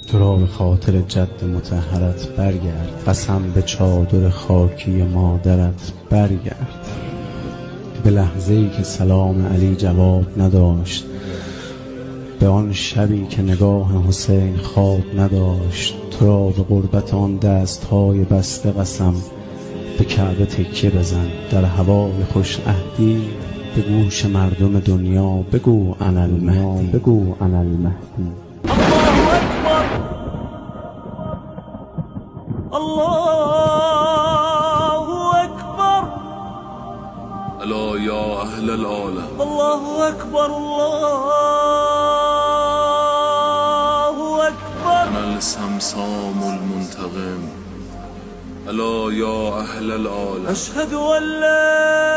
تو را به خاطر جد مطهرت برگرد، قسم به چادر خاکی مادرت برگرد. به لحظه‌ای که سلام علی جواب نداشت، به آن شبی که نگاه حسین خواب نداشت، تو را به قربت آن دست‌های بسته قسم، به کعبه تکیه بزن در هوای خوش عهدی، به گوش مردم دنیا بگو انا المهدی، بگو انا المهدی. الله أكبر ألا يا أهل العالم الله أكبر الله أكبر أنا السمسام المنتقم ألا يا أهل العالم أشهد أن لا